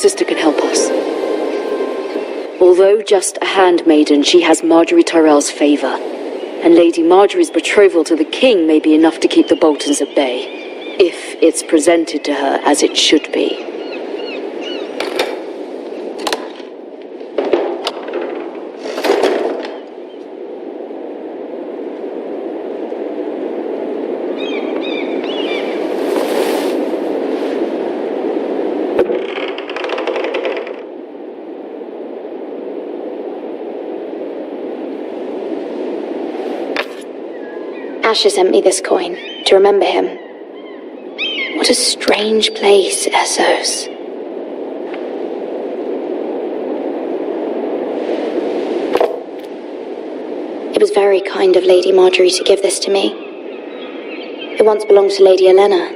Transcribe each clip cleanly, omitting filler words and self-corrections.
sister can help us. Although just a handmaiden, she has Marjorie Tyrell's favor. And Lady Marjorie's betrothal to the king may be enough to keep the Boltons at bay, if it's presented to her as it should be. Asher sent me this coin to remember him. What a strange place, Essos. It was very kind of Lady Marjorie to give this to me. It once belonged to Lady Elena.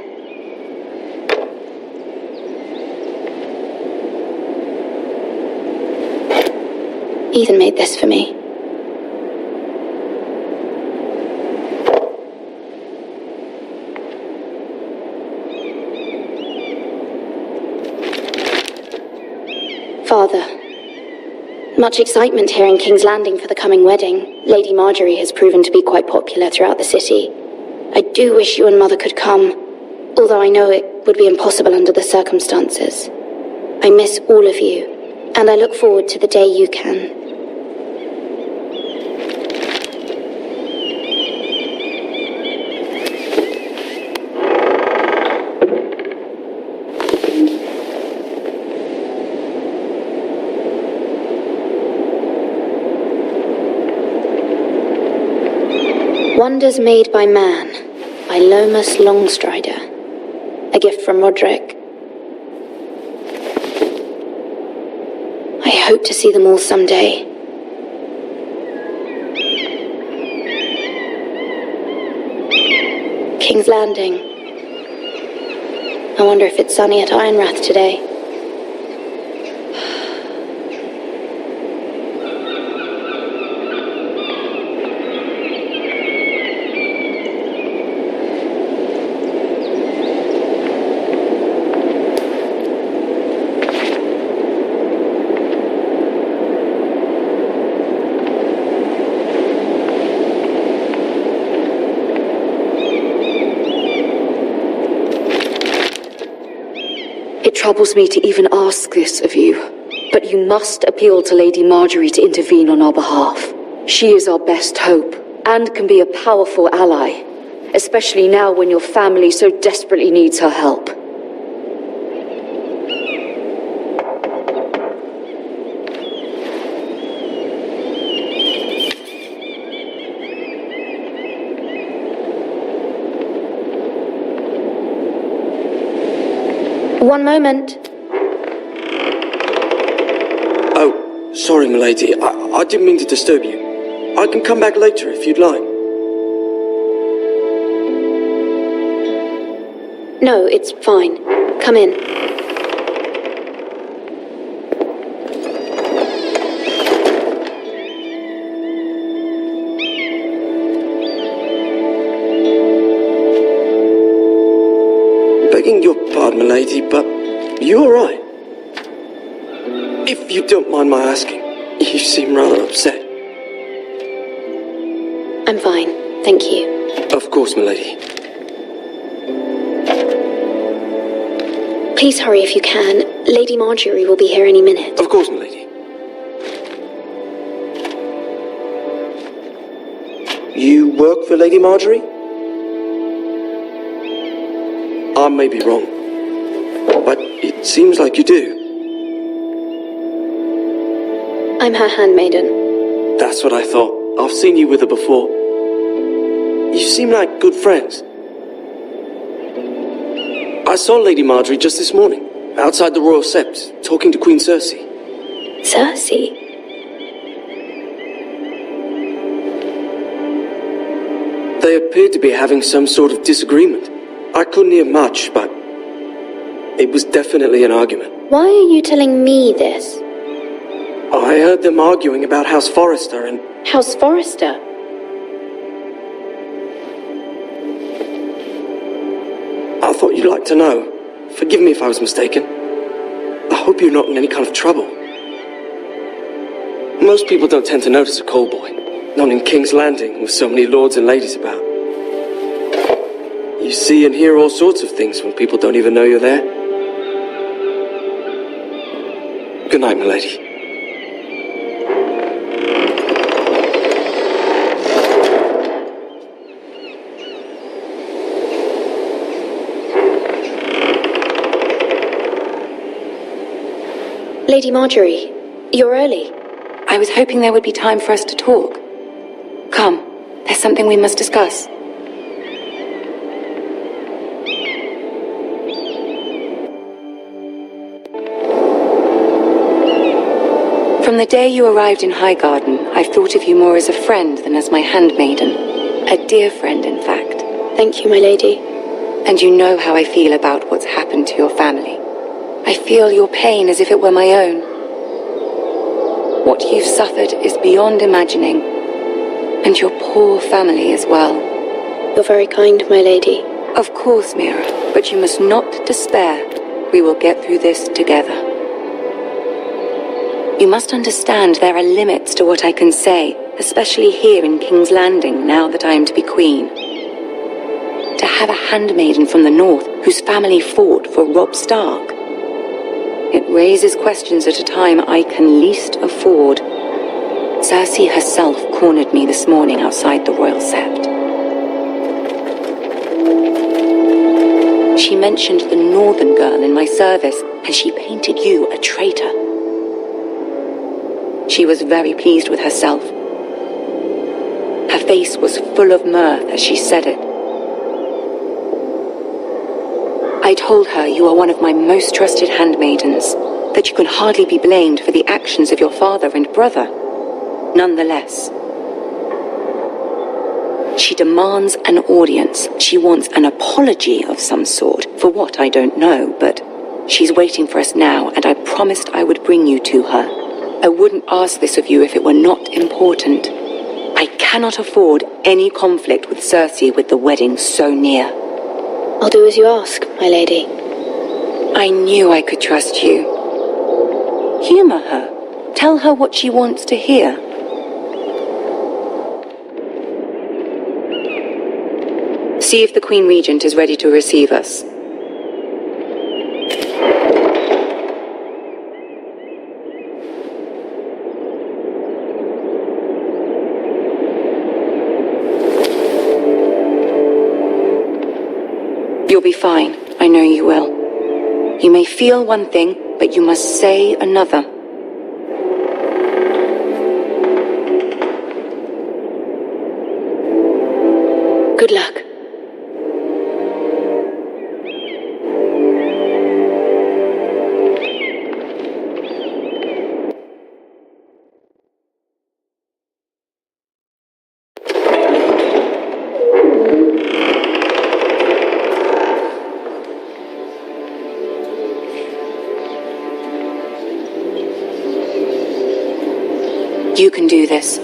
Ethan made this for me. Father, much excitement here in King's Landing for the coming wedding. Lady Marjorie has proven to be quite popular throughout the city. I do wish you and Mother could come, although I know it would be impossible under the circumstances. I miss all of you, and I look forward to the day you can. Wonders Made by Man, by Lomas Longstrider. A gift from Roderick. I hope to see them all someday. King's Landing. I wonder if it's sunny at Ironrath today. It troubles me to even ask this of you, but you must appeal to Lady Marjorie to intervene on our behalf. She is our best hope, and can be a powerful ally, especially now when your family so desperately needs her help. One moment. Oh, sorry, milady. I didn't mean to disturb you. I can come back later if you'd like. No, it's fine. Come in. Begging your pardon, milady, but you all right? If you don't mind my asking, you seem rather upset. I'm fine, thank you. Of course, milady. Please hurry if you can. Lady Marjorie will be here any minute. Of course, milady. You work for Lady Marjorie? I may be wrong, but it seems like you do. I'm her handmaiden. That's what I thought. I've seen you with her before. You seem like good friends. I saw Lady Marjorie just this morning, outside the Royal Sept, talking to Queen Cersei. Cersei? They appeared to be having some sort of disagreement. I couldn't hear much, but it was definitely an argument. Why are you telling me this? I heard them arguing about House Forrester and... House Forrester? I thought you'd like to know. Forgive me if I was mistaken. Oh, hope you're not in any kind of trouble. Most people don't tend to notice a call boy, not in King's Landing with so many lords and ladies about. You see and hear all sorts of things when people don't even know you're there. Good night, my lady. Lady Marjorie, you're early. I was hoping there would be time for us to talk. Come, there's something we must discuss. From the day you arrived in Highgarden, I've thought of you more as a friend than as my handmaiden. A dear friend, in fact. Thank you, my lady. And you know how I feel about what's happened to your family. I feel your pain as if it were my own. What you've suffered is beyond imagining. And your poor family as well. You're very kind, my lady. Of course, Mira, but you must not despair. We will get through this together. You must understand there are limits to what I can say, especially here in King's Landing, now that I am to be queen. To have a handmaiden from the north whose family fought for Robb Stark. It raises questions at a time I can least afford. Cersei herself cornered me this morning outside the Royal Sept. She mentioned the northern girl in my service, and she painted you a traitor. She was very pleased with herself. Her face was full of mirth as she said it. I told her you are one of my most trusted handmaidens, that you can hardly be blamed for the actions of your father and brother. Nonetheless, she demands an audience. She wants an apology of some sort, for what I don't know, but she's waiting for us now, and I promised I would bring you to her. I wouldn't ask this of you if it were not important. I cannot afford any conflict with Cersei with the wedding so near. I'll do as you ask, my lady. I knew I could trust you. Humor her. Tell her what she wants to hear. See if the Queen Regent is ready to receive us. You'll be fine. I know you will. You may feel one thing, but you must say another. Good luck. You can do this.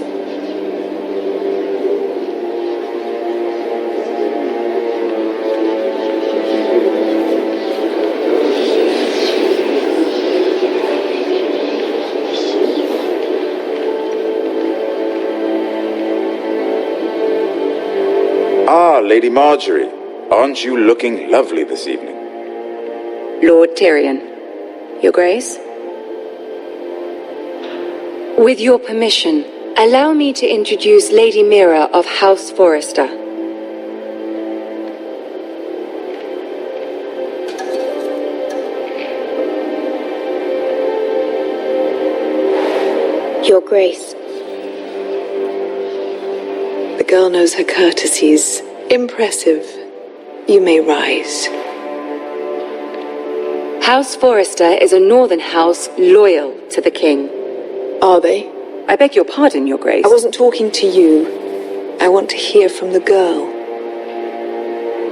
Ah, Lady Marjorie. Aren't you looking lovely this evening? Lord Tyrion. Your Grace? With your permission, allow me to introduce Lady Mira of House Forrester. Your Grace. The girl knows her courtesies. Impressive. You may rise. House Forrester is a northern house loyal to the king. Are they? I beg your pardon, Your Grace. I wasn't talking to you. I want to hear from the girl.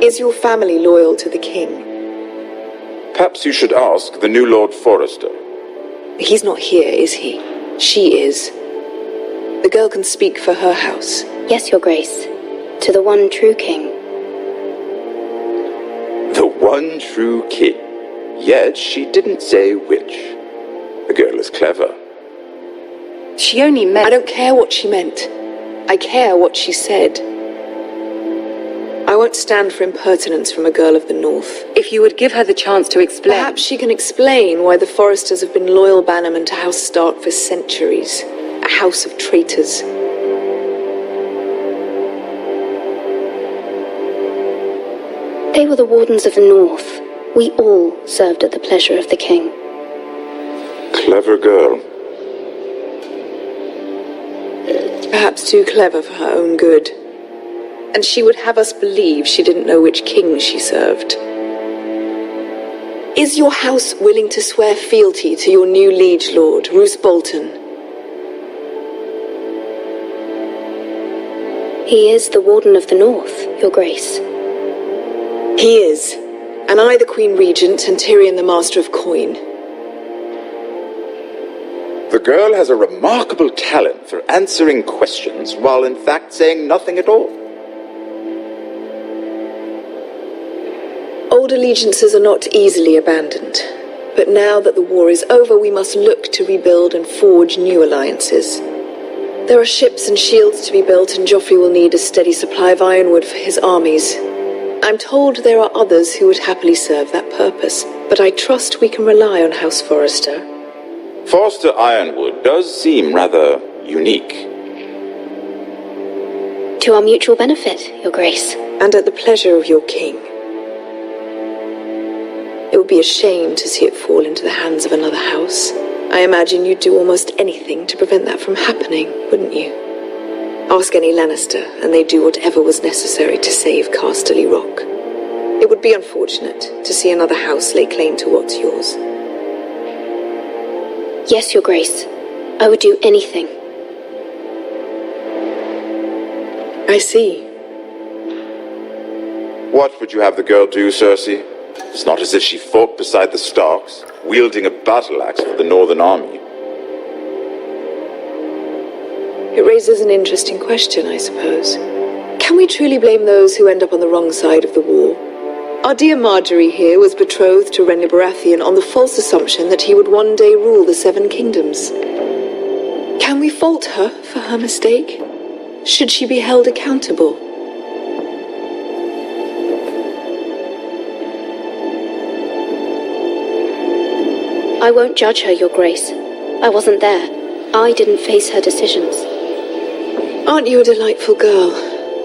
Is your family loyal to the king? Perhaps you should ask the new Lord Forrester. He's not here, is he? She is. The girl can speak for her house. Yes, Your Grace. To the one true king. The one true king. Yet she didn't say which. The girl is clever. She only meant... I don't care what she meant. I care what she said. I won't stand for impertinence from a girl of the North. If you would give her the chance to explain... Perhaps she can explain why the Forresters have been loyal bannermen to House Stark for centuries. A house of traitors. They were the Wardens of the North. We all served at the pleasure of the king. Clever girl. Perhaps too clever for her own good. And she would have us believe she didn't know which king she served. Is your house willing to swear fealty to your new liege lord, Roose Bolton? He is the Warden of the North, Your Grace. He is. And I the Queen Regent and Tyrion the Master of Coin. The girl has a remarkable talent for answering questions while in fact saying nothing at all. Old allegiances are not easily abandoned. But now that the war is over, we must look to rebuild and forge new alliances. There are ships and shields to be built, and Joffrey will need a steady supply of ironwood for his armies. I'm told there are others who would happily serve that purpose, but I trust we can rely on House Forrester. Forster Ironwood does seem rather unique. To our mutual benefit, Your Grace. And at the pleasure of your king. It would be a shame to see it fall into the hands of another house. I imagine you'd do almost anything to prevent that from happening, wouldn't you? Ask any Lannister, and they'd do whatever was necessary to save Casterly Rock. It would be unfortunate to see another house lay claim to what's yours. Yes, Your Grace. I would do anything. I see. What would you have the girl do, Cersei? It's not as if she fought beside the Starks, wielding a battle axe for the Northern Army. It raises an interesting question, I suppose. Can we truly blame those who end up on the wrong side of the war? Our dear Marjorie here was betrothed to Renly Baratheon on the false assumption that he would one day rule the Seven Kingdoms. Can we fault her for her mistake? Should she be held accountable? I won't judge her, Your Grace. I wasn't there. I didn't face her decisions. Aren't you a delightful girl?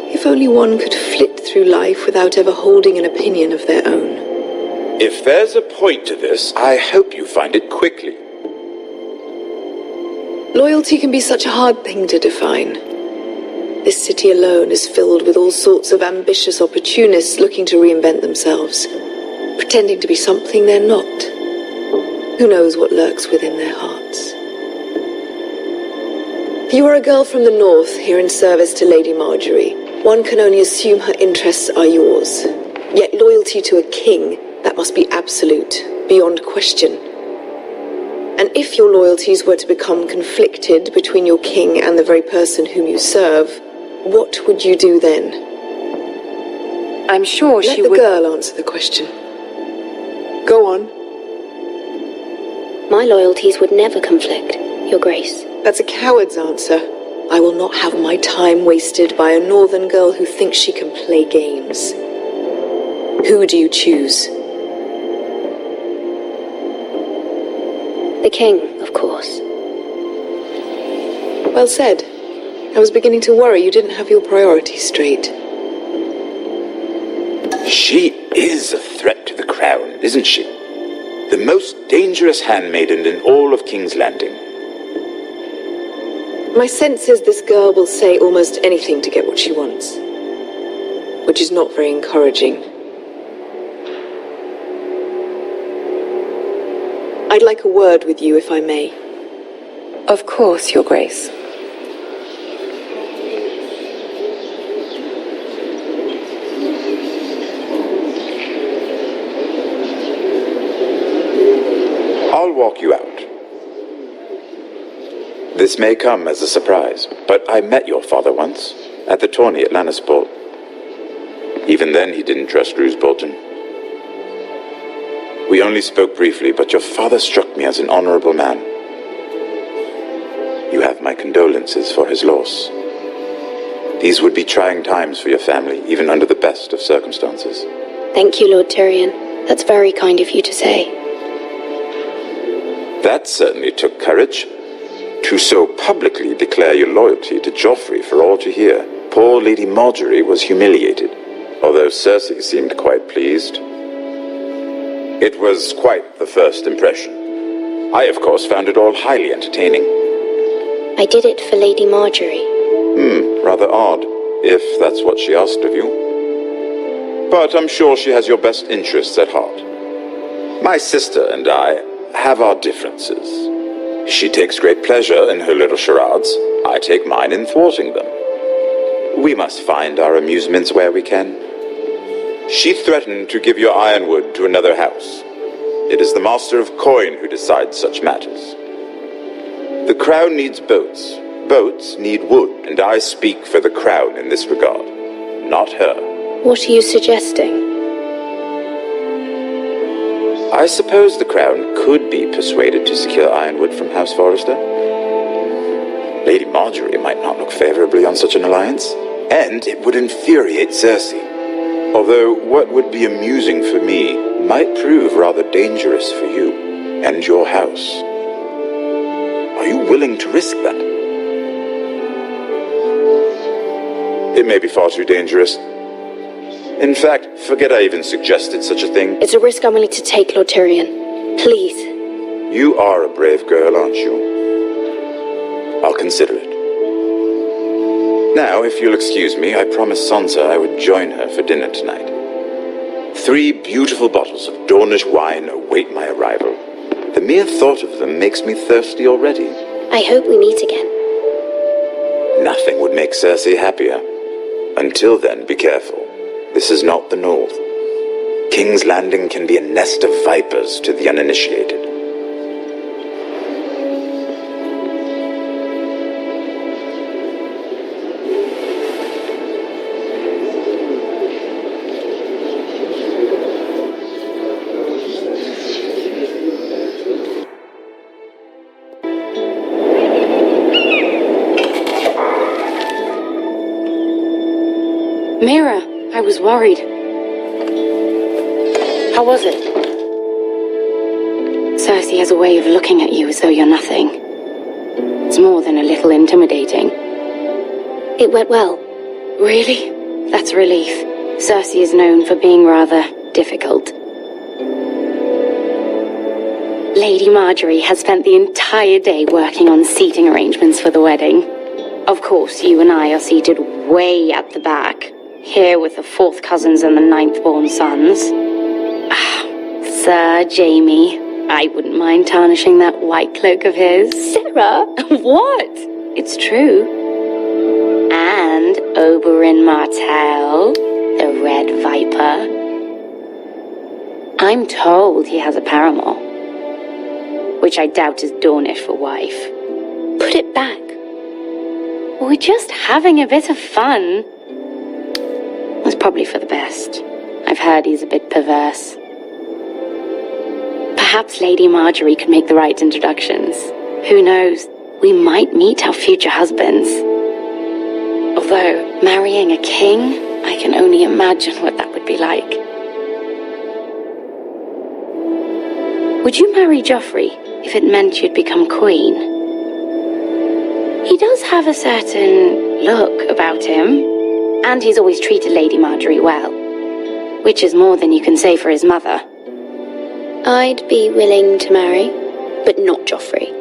If only one could flit through life without ever holding an opinion of their own. If there's a point to this, I hope you find it quickly. Loyalty can be such a hard thing to define. This city alone is filled with all sorts of ambitious opportunists looking to reinvent themselves, pretending to be something they're not. Who knows what lurks within their hearts? You are a girl from the north, here in service to Lady Marjorie. One can only assume her interests are yours. Yet loyalty to a king, that must be absolute, beyond question. And if your loyalties were to become conflicted between your king and the very person whom you serve, what would you do then? I'm sure she would... Let the girl answer the question. Go on. My loyalties would never conflict, Your Grace. That's a coward's answer. I will not have my time wasted by a northern girl who thinks she can play games. Who do you choose? The king, of course. Well said. I was beginning to worry you didn't have your priorities straight. She is a threat to the crown, isn't she? The most dangerous handmaiden in all of King's Landing. My sense is this girl will say almost anything to get what she wants. Which is not very encouraging. I'd like a word with you, if I may. Of course, Your Grace. I'll walk you out. This may come as a surprise, but I met your father once, at the tourney at Lannisport. Even then he didn't trust Roose Bolton. We only spoke briefly, but your father struck me as an honorable man. condolences for his loss. These would be trying times for your family, even under the best of circumstances. Thank you, Lord Tyrion. That's very kind of you to say. That certainly took courage. To so publicly declare your loyalty to Joffrey for all to hear. Poor Lady Margaery was humiliated, although Cersei seemed quite pleased. It was quite the first impression. I, of course, found it all highly entertaining. I did it for Lady Margaery. Rather odd, if that's what she asked of you. But I'm sure she has your best interests at heart. My sister and I have our differences. She takes great pleasure in her little charades. I take mine in thwarting them. We must find our amusements where we can. She threatened to give your ironwood to another house. It is the Master of Coin who decides such matters. The crown needs boats. Boats need wood, and I speak for the crown in this regard, not her. What are you suggesting? I suppose the crown could be persuaded to secure ironwood from House Forrester. Lady Margaery might not look favorably on such an alliance, and it would infuriate Cersei. Although what would be amusing for me might prove rather dangerous for you and your house. Are you willing to risk that? It may be far too dangerous. In fact, forget I even suggested such a thing. It's a risk I'm willing to take, Lord Tyrion. Please. You are a brave girl, aren't you? I'll consider it. Now, if you'll excuse me, I promised Sansa I would join her for dinner tonight. 3 beautiful bottles of Dornish wine await my arrival. The mere thought of them makes me thirsty already. I hope we meet again. Nothing would make Cersei happier. Until then, be careful. This is not the North. King's Landing can be a nest of vipers to the uninitiated. Mira, I was worried. How was it? Cersei has a way of looking at you as though you're nothing. It's more than a little intimidating. It went well. Really? That's a relief. Cersei is known for being rather difficult. Lady Margaery has spent the entire day working on seating arrangements for the wedding. Of course, you and I are seated way at the back. Here with the 4th cousins and the 9th-born sons. Sir Jaime, I wouldn't mind tarnishing that white cloak of his. Sarah? What? It's true. And Oberyn Martell, the Red Viper. I'm told he has a paramour, which I doubt is Dornish for wife. Put it back. We're just having a bit of fun. It's probably for the best. I've heard he's a bit perverse. Perhaps Lady Margaery could make the right introductions. Who knows? We might meet our future husbands. Although, marrying a king, I can only imagine what that would be like. Would you marry Joffrey if it meant you'd become queen? He does have a certain look about him. And he's always treated Lady Margaery well, which is more than you can say for his mother. I'd be willing to marry, but not Joffrey.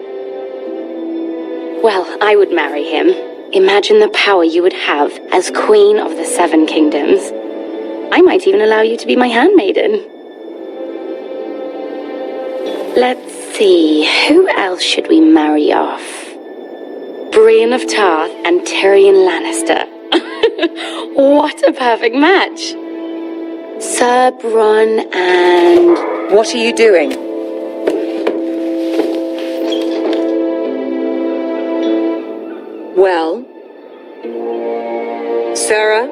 Well, I would marry him. Imagine the power you would have as Queen of the 7 Kingdoms. I might even allow you to be my handmaiden. Let's see, who else should we marry off? Brienne of Tarth and Tyrion Lannister. What a perfect match! Sir Bronn and... What are you doing? Well? Sarah?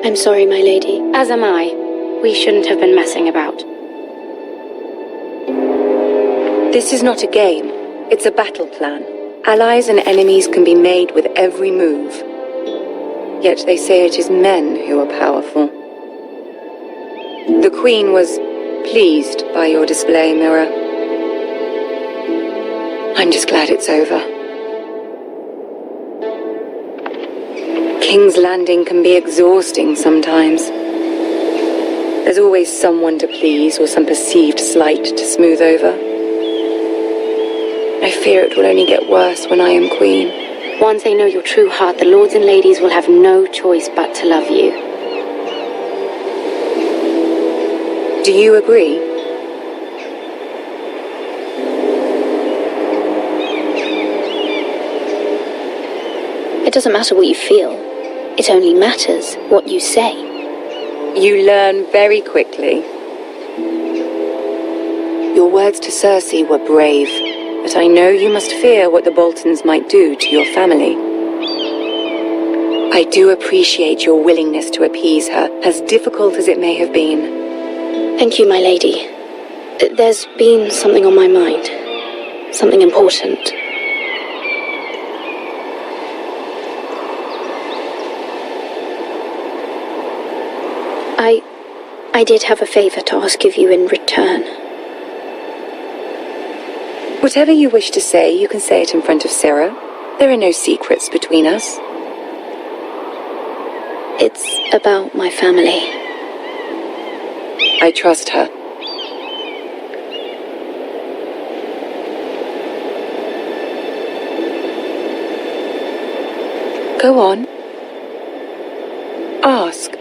I'm sorry, my lady. As am I. We shouldn't have been messing about. This is not a game. It's a battle plan. Allies and enemies can be made with every move. Yet they say it is men who are powerful. The Queen was pleased by your display, Mira. I'm just glad it's over. King's Landing can be exhausting sometimes. There's always someone to please or some perceived slight to smooth over. I fear it will only get worse when I am Queen. Once they know your true heart, the lords and ladies will have no choice but to love you. Do you agree? It doesn't matter what you feel. It only matters what you say. You learn very quickly. Your words to Cersei were brave, but I know you must fear what the Boltons might do to your family. I do appreciate your willingness to appease her, as difficult as it may have been. Thank you, my lady. There's been something on my mind. Something important. I did have a favor to ask of you in return. Whatever you wish to say, you can say it in front of Sarah. There are no secrets between us. It's about my family. I trust her. Go on. Ask.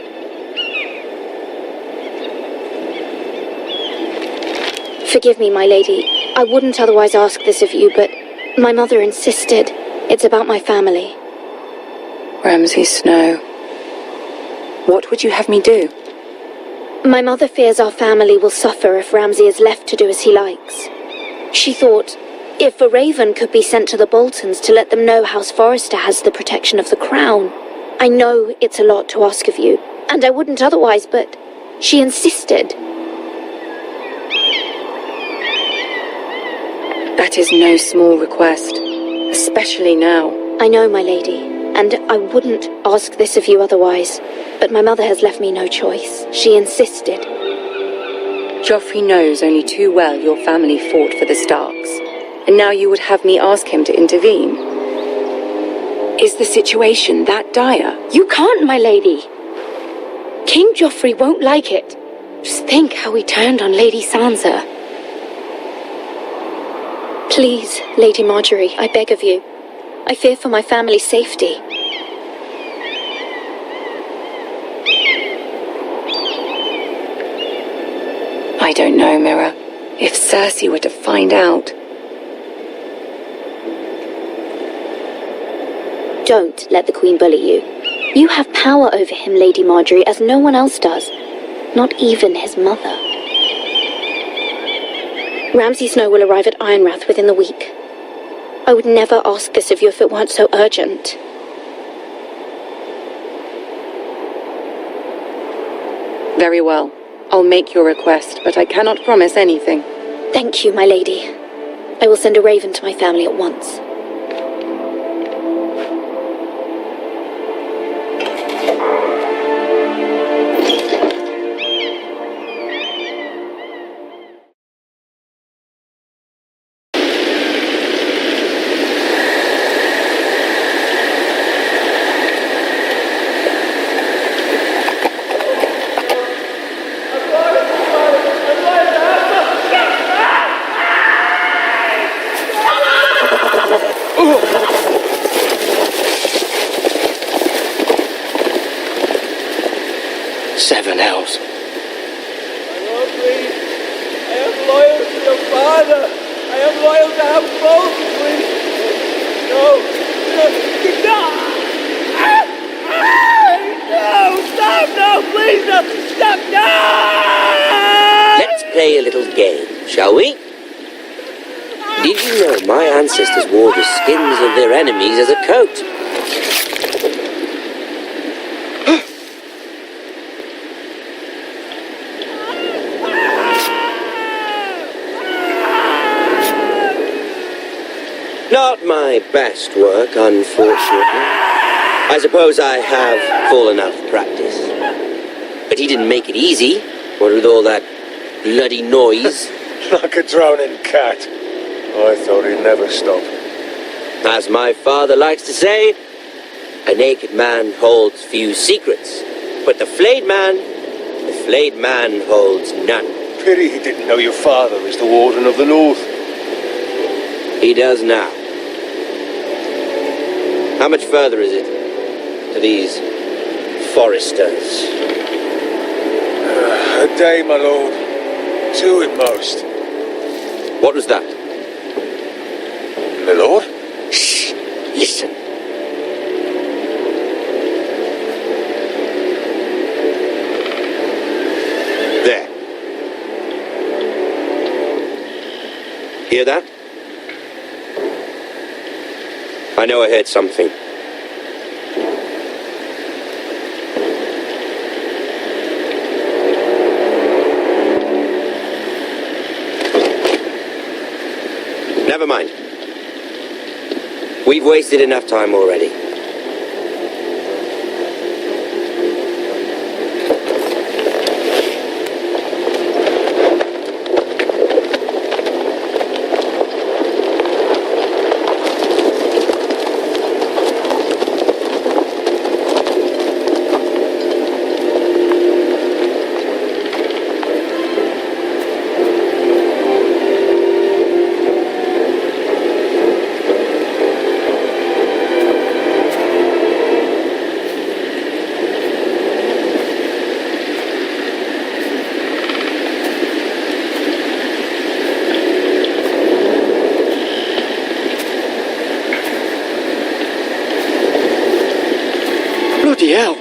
Forgive me, my lady. I wouldn't otherwise ask this of you, but my mother insisted. It's about my family. Ramsay Snow. What would you have me do? My mother fears our family will suffer if Ramsay is left to do as he likes. She thought, if a raven could be sent to the Boltons to let them know House Forrester has the protection of the crown. I know it's a lot to ask of you, and I wouldn't otherwise, but she insisted. That is no small request, especially now. I know, my lady, and I wouldn't ask this of you otherwise, but my mother has left me no choice. She insisted. Joffrey knows only too well your family fought for the Starks, and now you would have me ask him to intervene. Is the situation that dire? You can't, my lady. King Joffrey won't like it. Just think how he turned on Lady Sansa. Please, Lady Marjorie, I beg of you. I fear for my family's safety. I don't know, Mira. If Cersei were to find out... Don't let the Queen bully you. You have power over him, Lady Marjorie, as no one else does. Not even his mother. Ramsay Snow will arrive at Ironrath within the week. I would never ask this of you if it weren't so urgent. Very well. I'll make your request, but I cannot promise anything. Thank you, my lady. I will send a raven to my family at once. Seven hells. My lord, please. I am loyal to your father. I am loyal to House Bolton, please. No. No. No. Stop. No. Please. No. Stop. No. Let's play a little game, shall we? Did you know my ancestors wore the skins of their enemies as a coat? Not my best work, unfortunately. I suppose I have fallen out of practice. But he didn't make it easy, what with all that bloody noise. Like a drowning cat. I thought he'd never stop. As my father likes to say, a naked man holds few secrets, but the flayed man holds none. Pity he didn't know your father was the Warden of the North. He does now. How much further is it to these foresters? A day, my lord. 2 at most. What was that? My lord? Shh! Listen. There. Hear that? I know I heard something. Never mind. We've wasted enough time already. Bloody hell!